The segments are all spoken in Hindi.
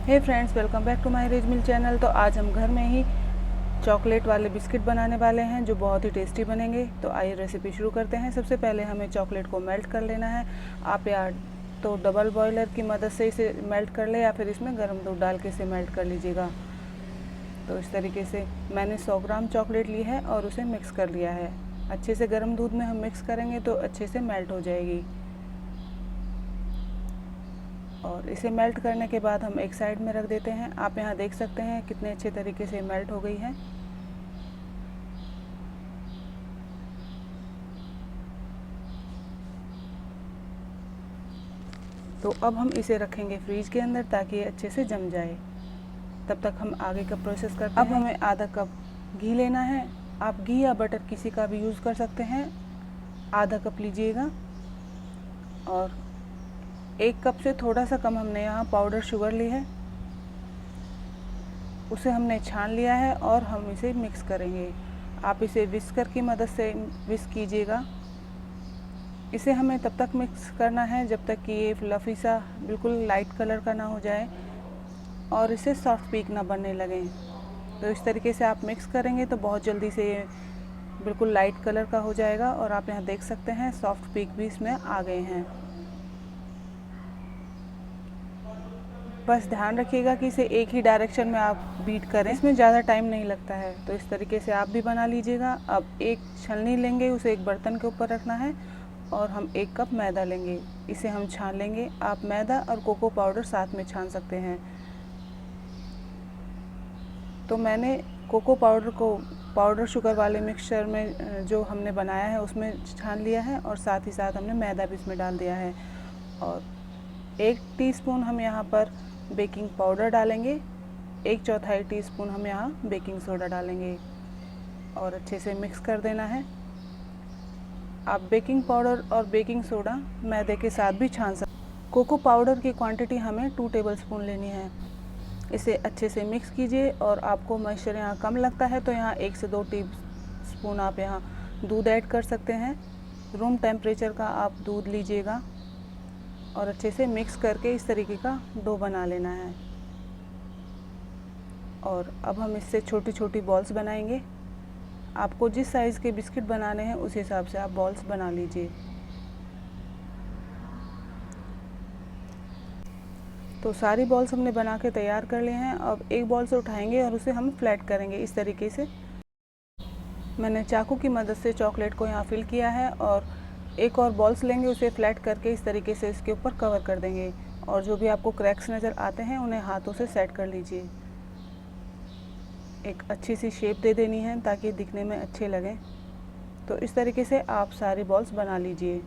Hey friends, welcome back to my rage mill channel. तो आज हम घर में ही चॉकलेट वाले बिस्किट बनाने वाले हैं जो बहुत ही टेस्टी बनेंगे। तो आइए रेसिपी शुरू करते हैं। सबसे पहले हमें चॉकलेट को मेल्ट कर लेना है। आप या तो डबल बॉयलर की मदद से इसे मेल्ट कर ले या फिर इसमें गर्म दूध डाल के इसे मेल्ट कर लीजिएगा। तो इस तरीके से मैंने 100 ग्राम चॉकलेट ली है और उसे मिक्स कर लिया है। अच्छे से गर्म दूध में हम मिक्स करेंगे तो अच्छे से मेल्ट हो जाएगी। और इसे मेल्ट करने के बाद हम एक साइड में रख देते हैं। आप यहाँ देख सकते हैं कितने अच्छे तरीके से मेल्ट हो गई है। तो अब हम इसे रखेंगे फ्रीज के अंदर ताकि ये अच्छे से जम जाए। तब तक हम आगे का प्रोसेस करते हैं। अब हमें आधा कप घी लेना है। आप घी या बटर किसी का भी यूज़ कर सकते हैं। आधा कप लीजिएगा। और 1 कप से थोड़ा सा कम हमने यहाँ पाउडर शुगर ली है, उसे हमने छान लिया है और हम इसे मिक्स करेंगे। आप इसे विस्कर की मदद से विस्क कीजिएगा। इसे हमें तब तक मिक्स करना है जब तक कि ये फ्लफ़ी सा बिल्कुल लाइट कलर का ना हो जाए और इसे सॉफ्ट पीक ना बनने लगे। तो इस तरीके से आप मिक्स करेंगे तो बहुत जल्दी से ये बिल्कुल लाइट कलर का हो जाएगा। और आप यहाँ देख सकते हैं सॉफ्ट पीक भी इसमें आ गए हैं। बस ध्यान रखिएगा कि इसे एक ही डायरेक्शन में आप बीट करें, इसमें ज़्यादा टाइम नहीं लगता है। तो इस तरीके से आप भी बना लीजिएगा। अब एक छलनी लेंगे, उसे एक बर्तन के ऊपर रखना है और हम 1 कप मैदा लेंगे, इसे हम छान लेंगे। आप मैदा और कोको पाउडर साथ में छान सकते हैं। तो मैंने कोको पाउडर को पाउडर शुगर वाले मिक्सचर में जो हमने बनाया है उसमें छान लिया है और साथ ही साथ हमने मैदा भी इसमें डाल दिया है। और 1 टीस्पून हम यहाँ पर बेकिंग पाउडर डालेंगे। 1/4 टीस्पून हम यहाँ बेकिंग सोडा डालेंगे और अच्छे से मिक्स कर देना है। आप बेकिंग पाउडर और बेकिंग सोडा मैदे के साथ भी छान सकते हैं। कोको पाउडर की क्वांटिटी हमें 2 टेबलस्पून लेनी है। इसे अच्छे से मिक्स कीजिए। और आपको मॉइस्चर यहाँ कम लगता है तो यहाँ 1 से 2 टीस्पून आप यहाँ दूध ऐड कर सकते हैं। रूम टेम्परेचर का आप दूध लीजिएगा और अच्छे से मिक्स करके इस तरीके का डो बना लेना है। और अब हम इससे छोटी छोटी बॉल्स बनाएंगे। आपको जिस साइज़ के बिस्किट बनाने हैं उस हिसाब से आप बॉल्स बना लीजिए। तो सारी बॉल्स हमने बना के तैयार कर लिए हैं। अब एक बॉल से उठाएंगे और उसे हम फ्लैट करेंगे इस तरीके से। मैंने चाकू की मदद से चॉकलेट को यहाँ फिल किया है और एक और बॉल्स लेंगे, उसे फ्लैट करके इस तरीके से इसके ऊपर कवर कर देंगे। और जो भी आपको क्रैक्स नज़र आते हैं उन्हें हाथों से सेट कर लीजिए। एक अच्छी सी शेप दे देनी है ताकि दिखने में अच्छे लगें। तो इस तरीके से आप सारी बॉल्स बना लीजिए।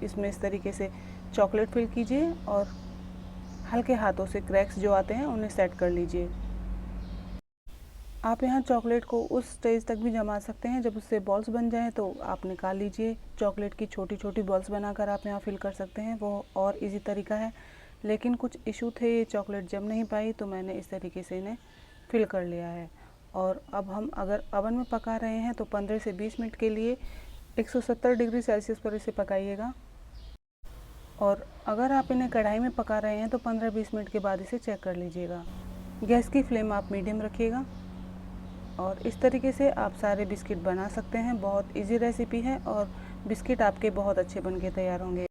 इसमें इस तरीके से चॉकलेट फिल कीजिए और हल्के हाथों से क्रैक्स जो आते हैं उन्हें सेट कर लीजिए। आप यहाँ चॉकलेट को उस स्टेज तक भी जमा सकते हैं जब उससे बॉल्स बन जाएं तो आप निकाल लीजिए। चॉकलेट की छोटी छोटी बॉल्स बनाकर आप यहाँ फिल कर सकते हैं, वो और इजी तरीका है। लेकिन कुछ इशू थे, ये चॉकलेट जम नहीं पाई तो मैंने इस तरीके से इन्हें फिल कर लिया है। और अब हम अगर ओवन में पका रहे हैं तो 15 से 20 मिनट के लिए 170 डिग्री सेल्सियस पर इसे पकाइएगा। और अगर आप इन्हें कढ़ाई में पका रहे हैं तो 15-20 मिनट के बाद इसे चेक कर लीजिएगा। गैस की फ्लेम आप मीडियम रखिएगा। और इस तरीके से आप सारे बिस्किट बना सकते हैं। बहुत इजी रेसिपी है और बिस्किट आपके बहुत अच्छे बन के तैयार होंगे।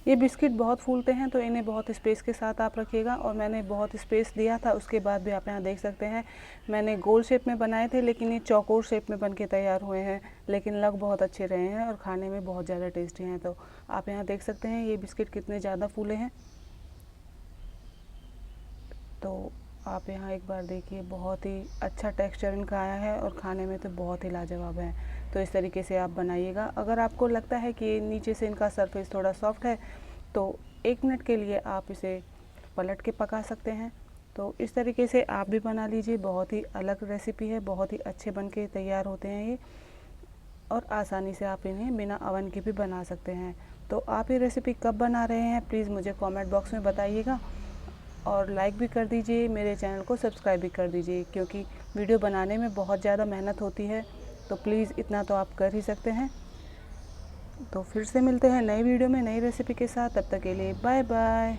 ये बिस्किट बहुत फूलते हैं तो इन्हें बहुत स्पेस के साथ आप रखिएगा। और मैंने बहुत स्पेस दिया था, उसके बाद भी आप यहाँ देख सकते हैं मैंने गोल शेप में बनाए थे लेकिन ये चौकोर शेप में बन के तैयार हुए हैं। लेकिन लग बहुत अच्छे रहे हैं और खाने में बहुत ज़्यादा टेस्टी हैं। तो आप यहाँ देख सकते हैं ये बिस्किट कितने ज़्यादा फूले हैं। तो आप यहाँ एक बार देखिए, बहुत ही अच्छा टेक्सचर इनका आया है और खाने में तो बहुत ही लाजवाब है। तो इस तरीके से आप बनाइएगा। अगर आपको लगता है कि नीचे से इनका सरफेस थोड़ा सॉफ्ट है तो 1 मिनट के लिए आप इसे पलट के पका सकते हैं। तो इस तरीके से आप भी बना लीजिए। बहुत ही अलग रेसिपी है, बहुत ही अच्छे बन के तैयार होते हैं ये। और आसानी से आप इन्हें बिना ओवन के भी बना सकते हैं। तो आप ये रेसिपी कब बना रहे हैं प्लीज़ मुझे कमेंट बॉक्स में बताइएगा। और लाइक भी कर दीजिए, मेरे चैनल को सब्सक्राइब भी कर दीजिए क्योंकि वीडियो बनाने में बहुत ज़्यादा मेहनत होती है। तो प्लीज़ इतना तो आप कर ही सकते हैं। तो फिर से मिलते हैं नई वीडियो में नई रेसिपी के साथ। तब तक के लिए बाय बाय।